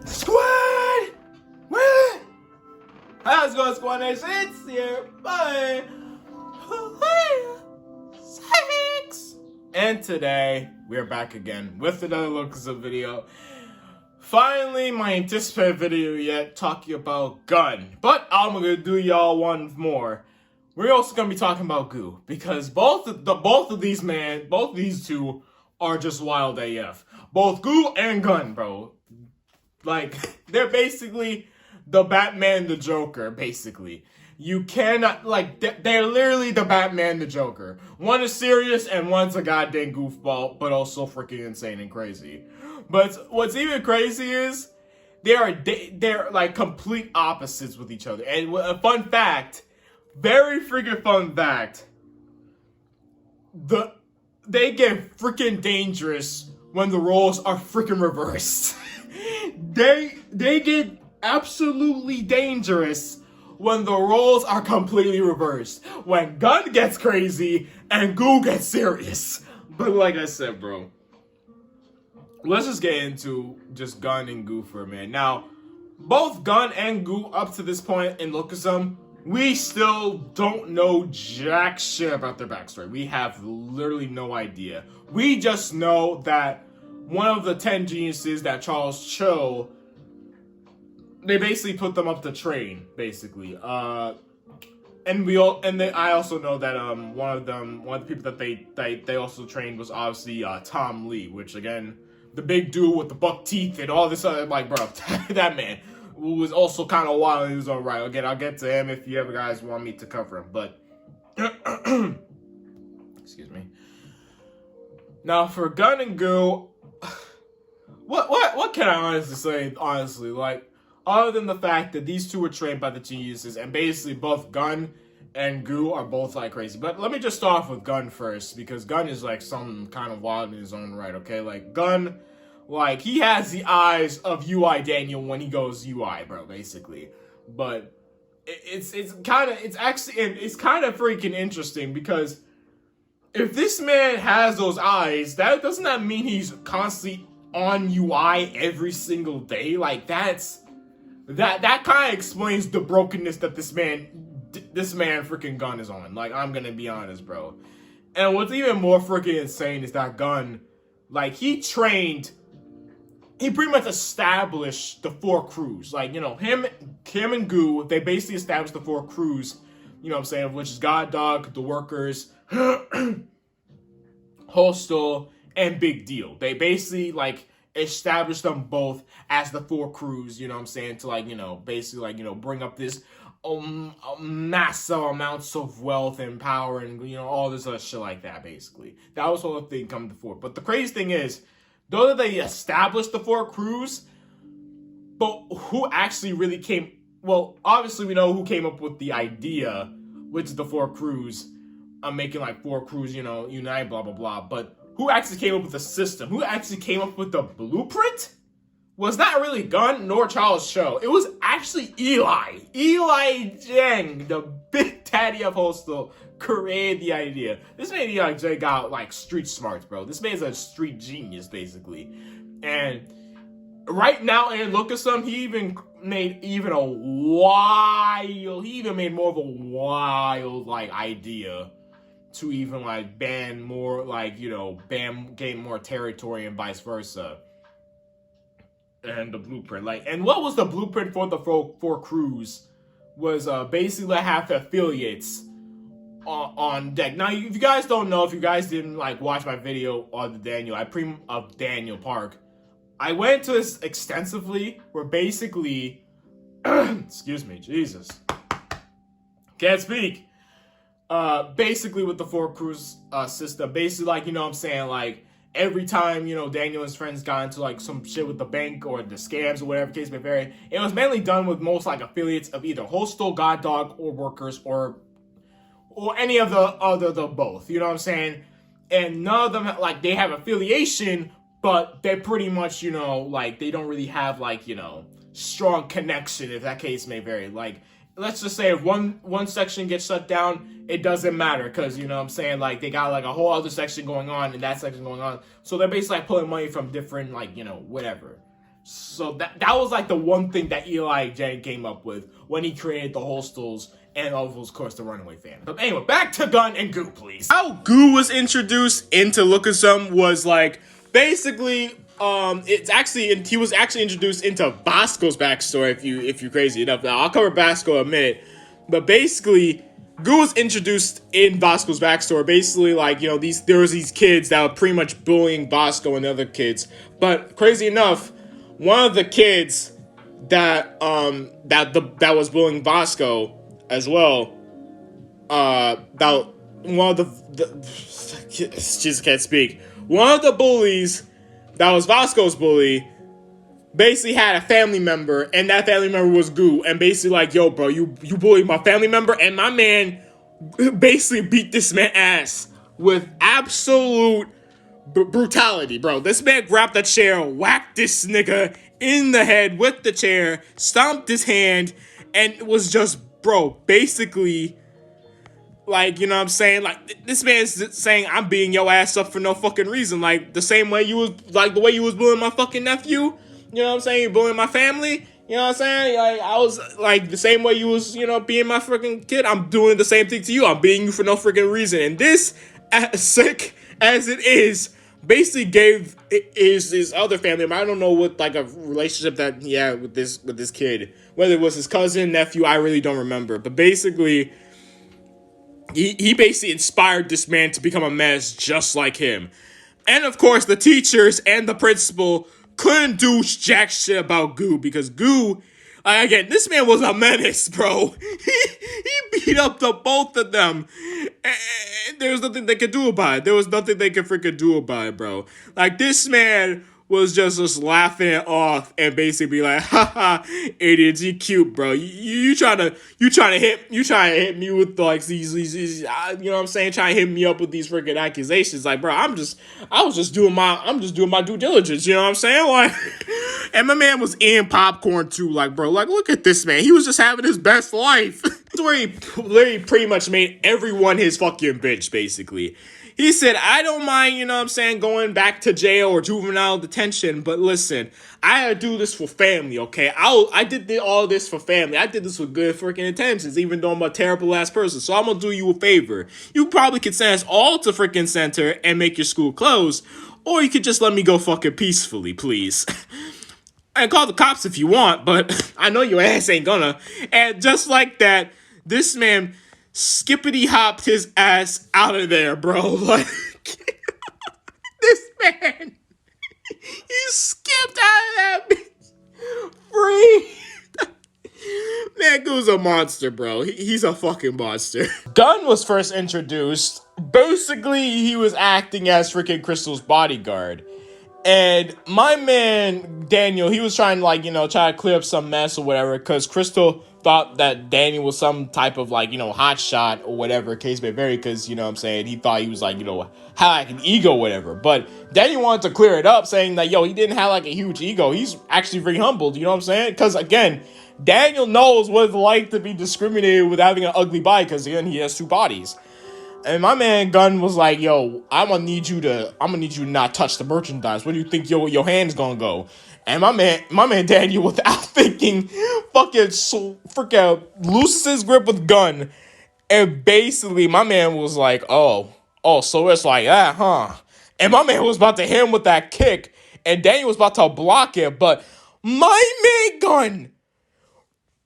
Squad! What? How's it going, Squad Nation? It's your boy, Six. And today, we're back again with another Lookism video. Finally, my anticipated video yet, talking about Gun. But I'm gonna do y'all one more. We're also gonna be talking about Goo, because both of these two are just wild AF. Both Goo and Gun, bro. Like, they're basically the Batman, the Joker, basically. You cannot, like, they're literally the Batman, the Joker. One is serious and one's a goddamn goofball, but also freaking insane and crazy. But what's even crazy is, they're like complete opposites with each other. And a fun fact, very freaking fun fact, they get freaking dangerous when the roles are freaking reversed. They get absolutely dangerous when the roles are completely reversed. When Gun gets crazy and Goo gets serious. But like I said, bro, let's just get into just Gun and Goo for a minute. Now, both Gun and Goo up to this point in Lookism, we still don't know jack shit about their backstory. We have literally no idea. We just know that one of the 10 geniuses that Charles Cho, they basically put them up to train, basically. I also know that one of the people that they also trained was obviously Tom Lee, which again, the big dude with the buck teeth and all this other, like, bro, that man who was also kind of wild in his own right. Again, I'll get to him if you ever guys want me to cover him, but excuse me. Now for Gun and Goo, what can I honestly say? Honestly, like, other than the fact that these two were trained by the geniuses, and basically both Gun and Goo are both like crazy. But let me just start off with Gun first, because Gun is like some kind of wild in his own right. Okay, like Gun, like he has the eyes of UI Daniel when he goes UI, bro, basically. But it's kind of freaking interesting, because if this man has those eyes, that doesn't that mean he's constantly on UI every single day? Like that kind of explains the brokenness that this man freaking Gun is on. Like, I'm gonna be honest, bro. And what's even more freaking insane is that Gun, like, he pretty much established the 4 crews. Like, you know, him and Goo, they basically established the 4 crews, you know what I'm saying, which is God Dog, the Workers, Hostel, and Big Deal. They basically, like, established them both as the 4 crews, you know what I'm saying, to, like, you know, basically, like, you know, bring up this massive amounts of wealth and power and, you know, all this other shit like that, basically. That was the whole thing coming to 4. But the crazy thing is, though that they established the 4 crews, but who actually really came, well, obviously we know who came up with the idea, which is the 4 crews, making like 4 crews, you know, unite, blah, blah, blah, but who actually came up with the system? Who actually came up with the blueprint? Was not really Gun nor Charles Cho. It was actually Eli. Eli Jeng, the big daddy of Hostel, created the idea. This man Eli Jeng got like street smarts, bro. This man's a street genius, basically. And right now in Lookism, he even made more of a wild like idea to even like ban more, like, you know, gain more territory and vice versa. And the blueprint, like, and what was the blueprint for the 4 crews was basically have affiliates on deck. Now, if you guys don't know, if you guys didn't like watch my video on the Daniel Park, I went into this extensively, where basically, excuse me, Jesus, can't speak. Basically with the 4 crews system, basically, like, you know what I'm saying, like, every time, you know, Daniel and his friends got into like some shit with the bank or the scams or whatever case may vary, it was mainly done with most like affiliates of either Hostel, God Dog, or Workers, or any of the both, you know what I'm saying? And none of them, like, they have affiliation, but they're pretty much, you know, like, they don't really have, like, you know, strong connection, if that case may vary. Like, let's just say if one section gets shut down, it doesn't matter, because, you know what I'm saying, like, they got like a whole other section going on and that section going on, so they're basically like pulling money from different, like, you know, whatever. So that was like the one thing that Eli Jen came up with when he created the Hostels and of course the Runaway Family. But anyway, back to Gun and Goo, please. How Goo was introduced into Lookism was like basically he was actually introduced into Bosco's backstory if you're crazy enough. Now I'll cover Bosco in a minute, but basically Goo was introduced in Bosco's backstory. Basically, like, you know, there was these kids that were pretty much bullying Bosco and the other kids. But crazy enough, one of the kids that was bullying Bosco as well, about one of the just can't speak. One of the bullies that was Bosco's bully basically had a family member, and that family member was Goo, and basically like, yo, bro, you bullied my family member, and my man basically beat this man ass with absolute brutality, bro. This man grabbed the chair, whacked this nigga in the head with the chair, stomped his hand, and it was just, bro, basically, like, you know what I'm saying? Like, this man's saying, I'm beating your ass up for no fucking reason. Like, the same way you was, like, the way you was bullying my fucking nephew. You know what I'm saying? You bullying my family. You know what I'm saying? Like, I was, like, the same way you was, you know, being my freaking kid. I'm doing the same thing to you. I'm beating you for no freaking reason. And this, as sick as it is, basically gave his other family member, I don't know what, like, a relationship that he had with this kid. Whether it was his cousin, nephew, I really don't remember. But basically, he basically inspired this man to become a menace just like him. And, of course, the teachers and the principal couldn't do jack shit about Goo, because Goo, again, this man was a menace, bro. He beat up the both of them, and there was nothing they could do about it. There was nothing they could freaking do about it, bro. Like, this man was just laughing it off and basically be like, haha, idiots, you cute, bro. You trying to hit me with like these you know what I'm saying, trying to hit me up with these freaking accusations. Like, bro, I was just doing my due diligence, you know what I'm saying? Like, and my man was eating popcorn too, like, bro, like, look at this man. He was just having his best life. That's where he literally pretty much made everyone his fucking bitch, basically. He said, I don't mind, you know what I'm saying, going back to jail or juvenile detention, but listen, I gotta do this for family, okay? I did all this for family. I did this with good freaking intentions, even though I'm a terrible ass person. So I'm gonna do you a favor. You probably could send us all to freaking center and make your school close, or you could just let me go fucking peacefully, please. And call the cops if you want, but I know your ass ain't gonna. And just like that, this man skippity hopped his ass out of there, bro. Like, this man, he skipped out of that bitch free. Man, Goo's a monster, bro. He's a fucking monster. Gun was first introduced. Basically, he was acting as freaking Crystal's bodyguard. And my man, Daniel, he was trying to, like, you know, try to clear up some mess or whatever, because Crystal thought that Daniel was some type of, like, you know, hotshot or whatever, case may vary, because, you know what I'm saying, he thought he was, like, you know, had, like, an ego or whatever. But Daniel wanted to clear it up, saying that, yo, he didn't have, like, a huge ego. He's actually very humbled, you know what I'm saying? Because, again, Daniel knows what it's like to be discriminated with having an ugly body, because, again, he has two bodies. And my man Gun was like, yo, I'm gonna need you to not touch the merchandise. Where do you think your hand's gonna go? And my man Daniel, without thinking, freaking looses his grip with Gun. And basically, my man was like, oh, so it's like that, huh? And my man was about to hit him with that kick. And Daniel was about to block it. But my man Gun,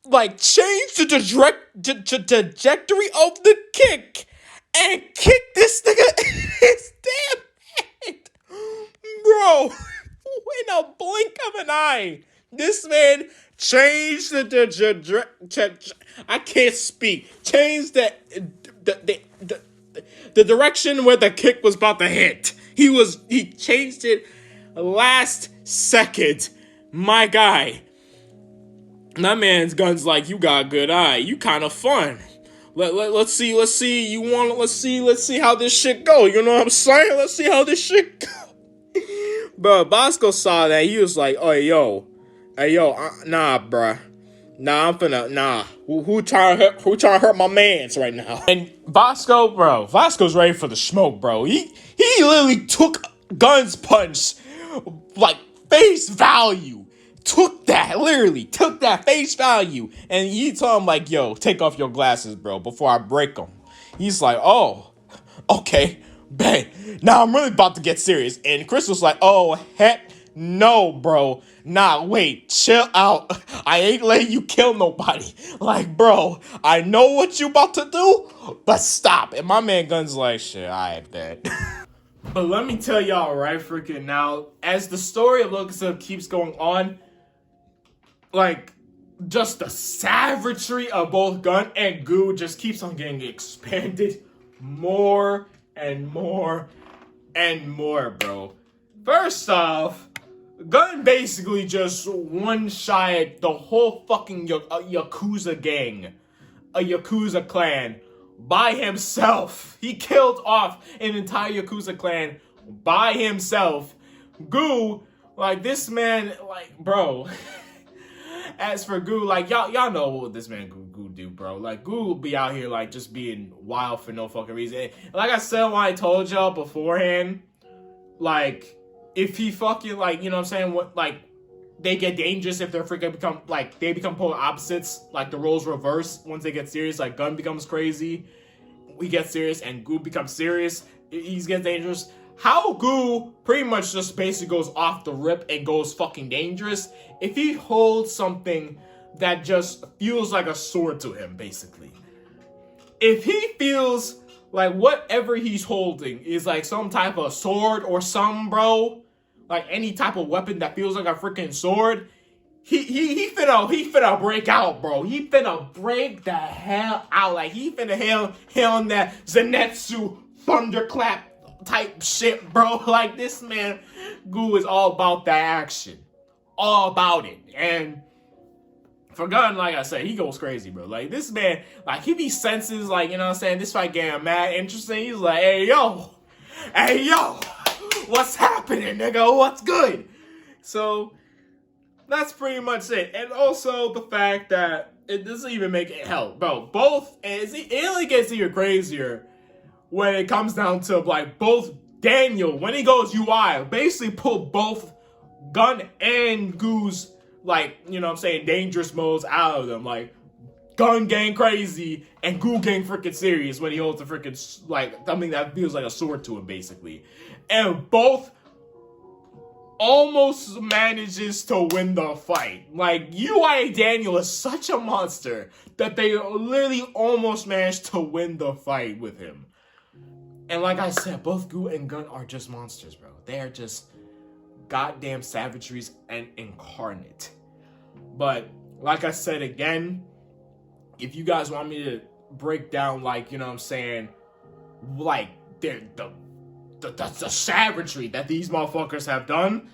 like, changed the trajectory of the kick and kick this nigga in his damn head. Bro, in a blink of an eye, this man changed I can't speak. Changed the direction where the kick was about to hit. He changed it last second. My guy. My man's Gun's like, you got a good eye. You kind of fun. Let's see how this shit go. You know what I'm saying? Let's see how this shit go. Bro, Bosco saw that. He was like, hey, yo, nah, bruh. Nah. Who trying to hurt my mans right now? And Bosco's ready for the smoke, bro. He literally took Gun's punch, like, face value. literally took that face value. And he told him like, yo, take off your glasses, bro, before I break them. He's like, oh, okay, bet. Now I'm really about to get serious. And Chris was like, oh, heck no, bro. Nah, wait, chill out. I ain't letting you kill nobody. Like, bro, I know what you about to do, but stop. And my man Gun's like, shit, I bet. But let me tell y'all right freaking now, as the story of Lookism keeps going on, like, just the savagery of both Gun and Goo just keeps on getting expanded more and more and more, bro. First off, Gun basically just one-shot the whole fucking Yakuza gang, a Yakuza clan, by himself. He killed off an entire Yakuza clan by himself. Goo, like, this man, like, bro... As for Goo, like, y'all know what this man Goo do, bro. Like, Goo will be out here, like, just being wild for no fucking reason. And like I said when I told y'all beforehand, like, if he fucking, like, you know what I'm saying, what, like, they get dangerous if they're freaking become, like, they become polar opposites, like, the roles reverse once they get serious. Like, Gun becomes crazy, we get serious, and Goo becomes serious, he gets dangerous. How Goo pretty much just basically goes off the rip and goes fucking dangerous if he holds something that just feels like a sword to him, basically. If he feels like whatever he's holding is like some type of sword or something, bro, like any type of weapon that feels like a freaking sword, he finna break out, bro. He finna break the hell out. Like, he finna hell on that Zenitsu thunderclap type shit, bro. Like, this man Goo is all about that action, all about it. And for Gun, like I said, he goes crazy, bro. Like, this man, like, he be senses, like, you know what I'm saying, this fight getting mad interesting. He's like, hey yo, what's happening, nigga, what's good? So that's pretty much it. And also the fact that it doesn't even make it help, bro. Both, it only gets even crazier when it comes down to, like, both Daniel, when he goes UI, basically pull both Gun and Goo's, like, you know what I'm saying, dangerous modes out of them. Like, Gun gang crazy, and Goo gang freaking serious when he holds a freaking, like, something that feels like a sword to him, basically. And both almost manages to win the fight. Like, UI Daniel is such a monster that they literally almost managed to win the fight with him. And like I said, both Goo and Gun are just monsters, bro. They are just goddamn savageries and incarnate. But like I said again, if you guys want me to break down, like, you know what I'm saying, like, the savagery that these motherfuckers have done,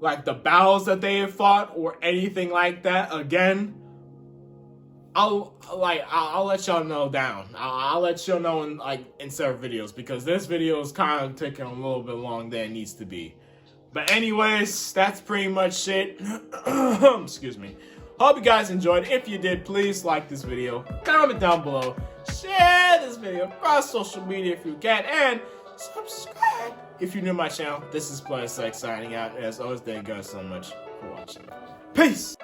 like the battles that they have fought or anything like that, again, I'll let y'all know down. I'll let y'all know in several videos, because this video is kind of taking a little bit long than it needs to be. But anyways, that's pretty much it. Excuse me. Hope you guys enjoyed. If you did, please like this video, comment down below, share this video across social media if you can, and subscribe if you're new to my channel. This is PlayerSex signing out. As always, thank you guys so much for watching. Peace!